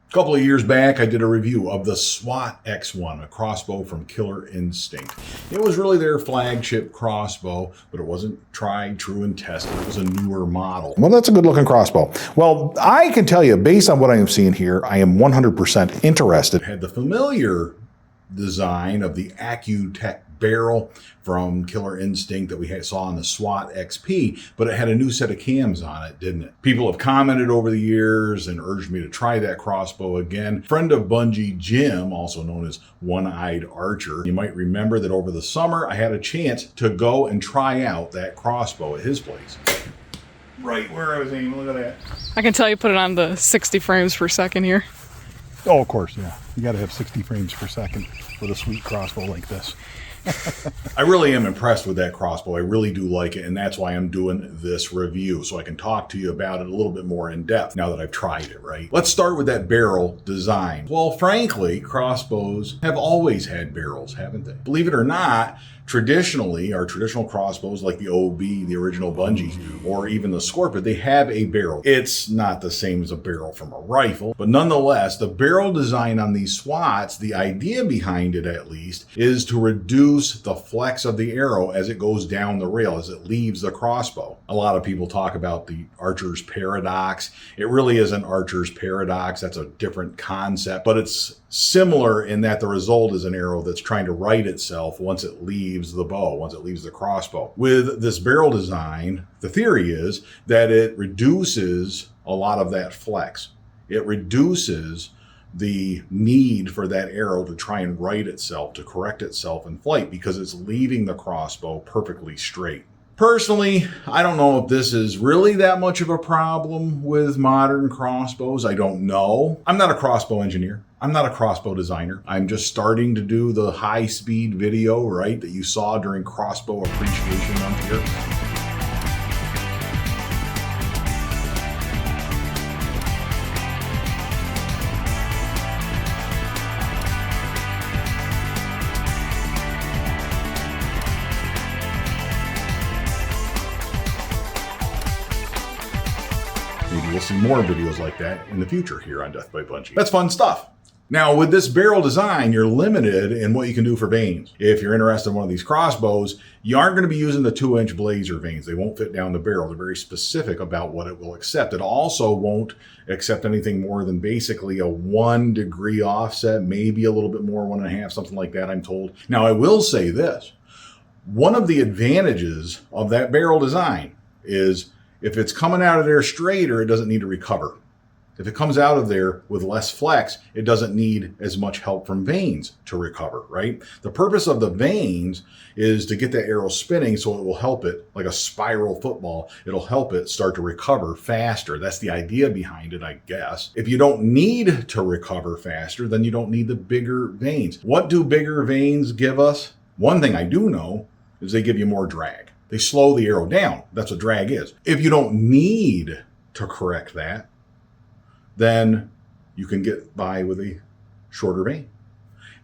A couple of years back, I did a review of the SWAT X1, a crossbow from Killer Instinct. It was really their flagship crossbow, but it wasn't tried, true, and tested. It was a newer model. Well, that's a good looking crossbow. Well, I can tell you, based on what I am seeing here, I am 100% interested. It had the familiar design of the Accutac Barrel from Killer Instinct that we saw on the SWAT XP, but it had a new set of cams on it, didn't it? People have commented over the years and urged me to try that crossbow again. Friend of Bunjie, Jim, also known as One-Eyed Archer, you might remember that over the summer I had a chance to go and try out that crossbow at his place. Right where I was aiming, look at that. I can tell you put it on the 60 frames per second here. Oh, of course, yeah. You got to have 60 frames per second with a sweet crossbow like this. I really am impressed with that crossbow. I really do like it, and that's why I'm doing this review, so I can talk to you about it a little bit more in depth now that I've tried it, right? Let's start with that barrel design. Well, frankly, crossbows have always had barrels, haven't they? Believe it or not, traditionally, our traditional crossbows like the OB, the original Bunjie, or even the Stirrup, they have a barrel. It's not the same as a barrel from a rifle, but nonetheless, the barrel design on these SWATs, the idea behind it at least, is to reduce the flex of the arrow as it goes down the rail, as it leaves the crossbow. A lot of people talk about the archer's paradox. It really isn't archer's paradox. That's a different concept, but it's similar in that the result is an arrow that's trying to right itself once it leaves the bow, once it leaves the crossbow. With this barrel design, the theory is that it reduces a lot of that flex. It reduces the need for that arrow to try and right itself, to correct itself in flight, because it's leaving the crossbow perfectly straight. Personally, I don't know if this is really that much of a problem with modern crossbows. I don't know. I'm not a crossbow engineer. I'm not a crossbow designer. I'm just starting to do the high-speed video, right, that you saw during Crossbow Appreciation Month here. Maybe we'll see more videos like that in the future here on Death by Bunjie. That's fun stuff. Now, with this barrel design, you're limited in what you can do for vanes. If you're interested in one of these crossbows, you aren't going to be using the 2-inch blazer vanes. They won't fit down the barrel. They're very specific about what it will accept. It also won't accept anything more than basically a 1 degree offset, maybe a little bit more, 1.5, something like that, I'm told. Now, I will say this. One of the advantages of that barrel design is if it's coming out of there straighter, it doesn't need to recover. If it comes out of there with less flex, it doesn't need as much help from vanes to recover, right? The purpose of the vanes is to get that arrow spinning so it will help it, like a spiral football, it'll help it start to recover faster. That's the idea behind it, I guess. If you don't need to recover faster, then you don't need the bigger vanes. What do bigger vanes give us? One thing I do know is they give you more drag. They slow the arrow down. That's what drag is. If you don't need to correct that, then you can get by with a shorter vane.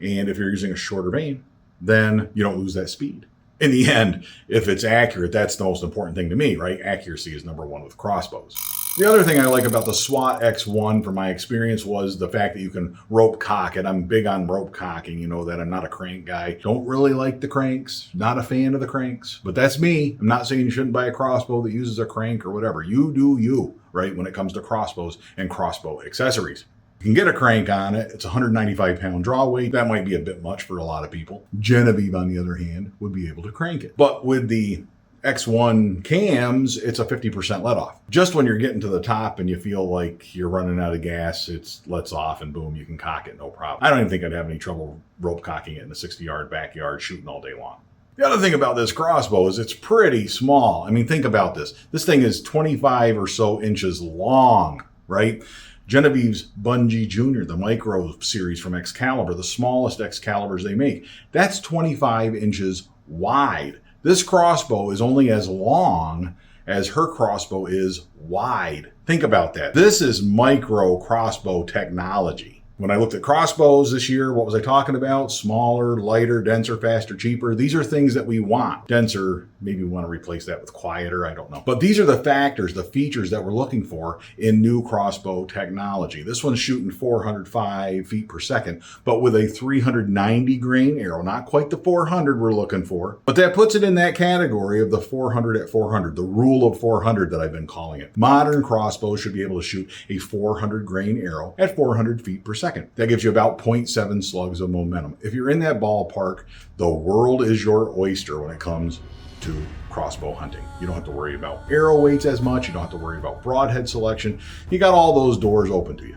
And if you're using a shorter vane, then you don't lose that speed. In the end, if it's accurate, that's the most important thing to me, right? Accuracy is number one with crossbows. The other thing I like about the SWAT X1 from my experience was the fact that you can rope cock it. I'm big on rope cocking, you know that. I'm not a crank guy. Don't really like the cranks. Not a fan of the cranks, but that's me. I'm not saying you shouldn't buy a crossbow that uses a crank or whatever. You do you, right, when it comes to crossbows and crossbow accessories. You can get a crank on it. It's a 195-pound draw weight. That might be a bit much for a lot of people. Genevieve, on the other hand, would be able to crank it. But with the X1 cams, it's a 50% let off. Just when you're getting to the top and you feel like you're running out of gas, it lets off and boom, you can cock it, no problem. I don't even think I'd have any trouble rope cocking it in the 60-yard backyard shooting all day long. The other thing about this crossbow is it's pretty small. I mean, think about this. This thing is 25 or so inches long, right? Genevieve's Bunjie Jr., the micro series from Excalibur, the smallest Excaliburs they make, that's 25 inches wide. This crossbow is only as long as her crossbow is wide. Think about that. This is micro crossbow technology. When I looked at crossbows this year, what was I talking about? Smaller, lighter, denser, faster, cheaper. These are things that we want. Denser, maybe we want to replace that with quieter, I don't know. But these are the factors, the features that we're looking for in new crossbow technology. This one's shooting 405 feet per second, but with a 390 grain arrow, not quite the 400 we're looking for, but that puts it in that category of the 400 at 400, the rule of 400 that I've been calling it. Modern crossbows should be able to shoot a 400 grain arrow at 400 feet per second. That gives you about 0.7 slugs of momentum. If you're in that ballpark, the world is your oyster when it comes to crossbow hunting. You don't have to worry about arrow weights as much. You don't have to worry about broadhead selection. You got all those doors open to you.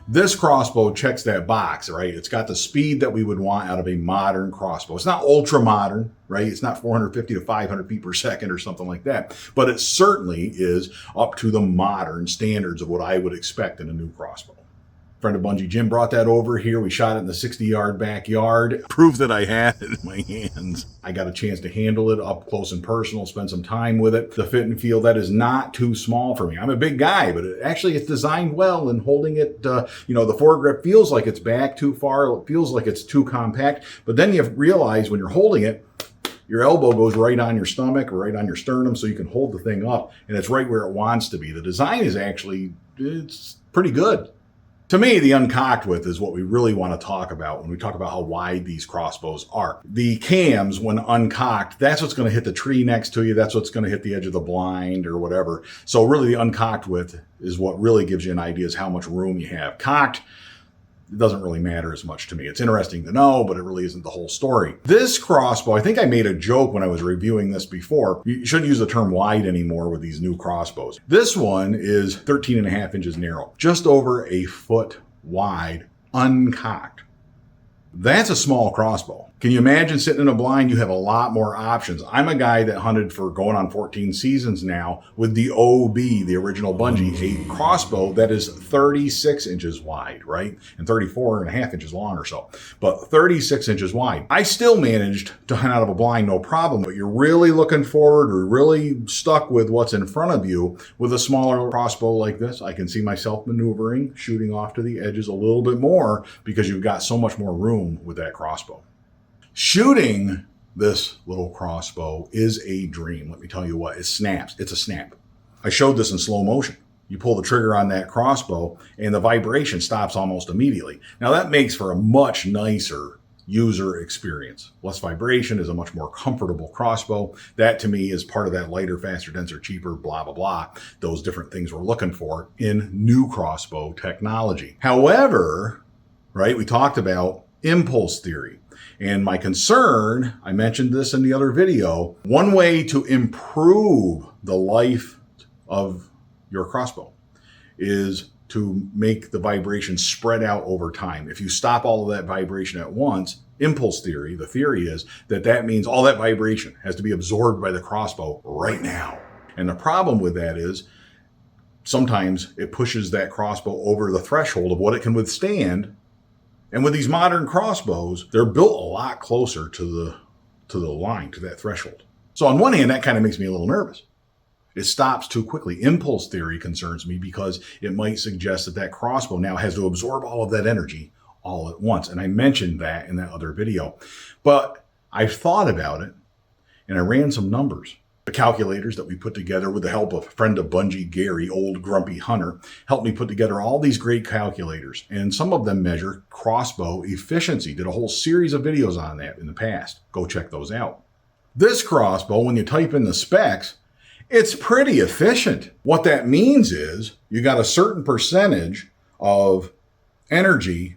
This crossbow checks that box, right? It's got the speed that we would want out of a modern crossbow. It's not ultra modern, right? It's not 450 to 500 feet per second or something like that, but it certainly is up to the modern standards of what I would expect in a new crossbow. Friend of Bunjie, Jim, brought that over here. We shot it in the 60-yard backyard. Proof that I had it in my hands. I got a chance to handle it up close and personal, spend some time with it. The fit and feel, that is not too small for me. I'm a big guy, but it's designed well, and holding it, the foregrip feels like it's back too far. It feels like it's too compact. But then you realize when you're holding it, your elbow goes right on your stomach or right on your sternum, so you can hold the thing up, and it's right where it wants to be. The design is it's pretty good. To me, the uncocked width is what we really want to talk about when we talk about how wide these crossbows are. The cams, when uncocked, that's what's going to hit the tree next to you. That's what's going to hit the edge of the blind or whatever. So really, the uncocked width is what really gives you an idea is how much room you have. Cocked, it doesn't really matter as much to me. It's interesting to know, but it really isn't the whole story. This crossbow, I think I made a joke when I was reviewing this before. You shouldn't use the term wide anymore with these new crossbows. This one is 13 and a half inches narrow, just over a foot wide, uncocked. That's a small crossbow. Can you imagine sitting in a blind? You have a lot more options. I'm a guy that hunted for going on 14 seasons now with the OB, the original Bunjie, a crossbow that is 36 inches wide, right? And 34 and a half inches long or so, but 36 inches wide. I still managed to hunt out of a blind, no problem, but you're really looking forward or really stuck with what's in front of you with a smaller crossbow like this. I can see myself maneuvering, shooting off to the edges a little bit more because you've got so much more room with that crossbow. Shooting this little crossbow is a dream. Let me tell you what, it snaps. It's a snap. I showed this in slow motion. You pull the trigger on that crossbow and the vibration stops almost immediately. Now that makes for a much nicer user experience. Less vibration is a much more comfortable crossbow. That to me is part of that lighter, faster, denser, cheaper, blah, blah, blah. Those different things we're looking for in new crossbow technology. However, right, we talked about impulse theory. And my concern, I mentioned this in the other video, one way to improve the life of your crossbow is to make the vibration spread out over time. If you stop all of that vibration at once, impulse theory, the theory is that means all that vibration has to be absorbed by the crossbow right now. And the problem with that is sometimes it pushes that crossbow over the threshold of what it can withstand. And with these modern crossbows, they're built a lot closer to the line, to that threshold. So on one hand, that kind of makes me a little nervous. It stops too quickly. Impulse theory concerns me because it might suggest that crossbow now has to absorb all of that energy all at once. And I mentioned that in that other video. But I've thought about it and I ran some numbers. The calculators that we put together with the help of a friend of Bunjie, Gary, old grumpy hunter, helped me put together all these great calculators. And some of them measure crossbow efficiency. Did a whole series of videos on that in the past. Go check those out. This crossbow, when you type in the specs, it's pretty efficient. What that means is you got a certain percentage of energy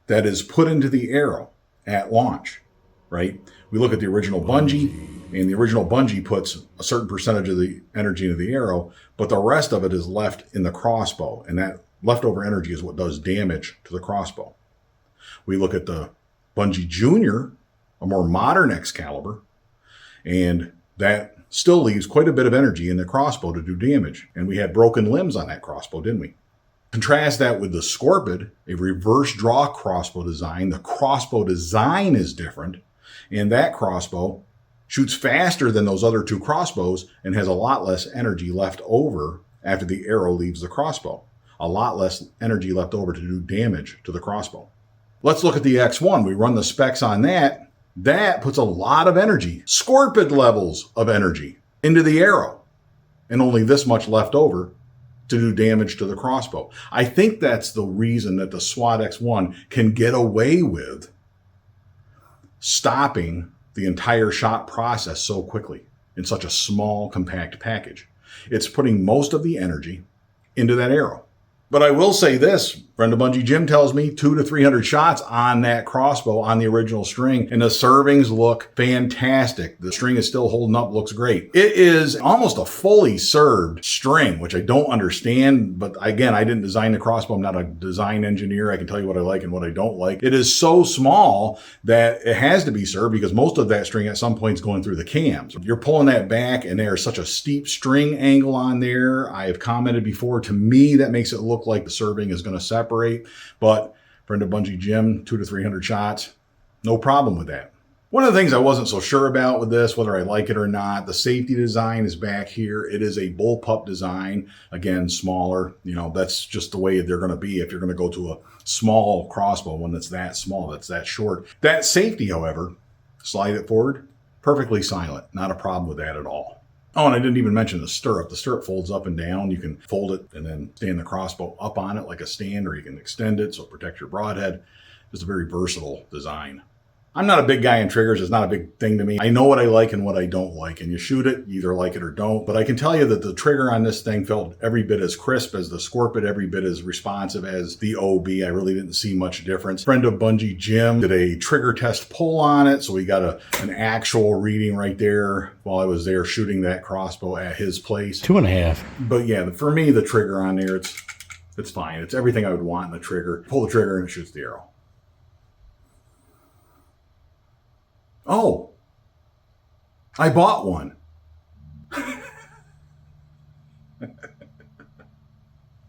that is put into the arrow at launch, right? We look at the original Bunjie, and the original Bunjie puts a certain percentage of the energy into the arrow, but the rest of it is left in the crossbow, and that leftover energy is what does damage to the crossbow. We look at the Bunjie Junior, a more modern Excalibur, and that still leaves quite a bit of energy in the crossbow to do damage. And we had broken limbs on that crossbow, didn't we? Contrast that with the Scorpid, a reverse draw crossbow design. The crossbow design is different, and that crossbow shoots faster than those other two crossbows and has a lot less energy left over after the arrow leaves the crossbow. a lot less energy left over to do damage to the crossbow. Let's look at the X1. We run the specs on that. That puts a lot of energy, scorpid levels of energy, into the arrow, and only this much left over to do damage to the crossbow. I think that's the reason that the SWAT X1 can get away with stopping the entire shot process so quickly in such a small, compact package. It's putting most of the energy into that arrow. But I will say this, friend of Bunjie Jim tells me 200 to 300 shots on that crossbow on the original string, and the servings look fantastic. The string is still holding up, looks great. It is almost a fully served string, which I don't understand, but again, I didn't design the crossbow. I'm not a design engineer. I can tell you what I like and what I don't like. It is so small that it has to be served because most of that string at some point is going through the cams. You're pulling that back and there's such a steep string angle on there. I have commented before, to me, that makes it look like the serving is going to separate, but friend of Bunjie Jim, 200 to 300 shots, no problem with that. One of the things I wasn't so sure about with this, whether I like it or not, the safety design is back here. It is a bullpup design, again, smaller. You know, that's just the way they're going to be if you're going to go to a small crossbow, one that's that small, that's that short. That safety, however, slide it forward, perfectly silent, not a problem with that at all. Oh, and I didn't even mention the stirrup. The stirrup folds up and down. You can fold it and then stand the crossbow up on it like a stand, or you can extend it so it protects your broadhead. Just a very versatile design. I'm not a big guy in triggers. It's not a big thing to me. I know what I like and what I don't like, and you shoot it, you either like it or don't. But I can tell you that the trigger on this thing felt every bit as crisp as the Scorpid, every bit as responsive as the OB. I really didn't see much difference. Friend of Bunjie Jim did a trigger test pull on it, so we got an actual reading right there while I was there shooting that crossbow at his place. 2.5. But yeah, for me, the trigger on there, it's fine. It's everything I would want in the trigger. Pull the trigger and it shoots the arrow. Oh, I bought one.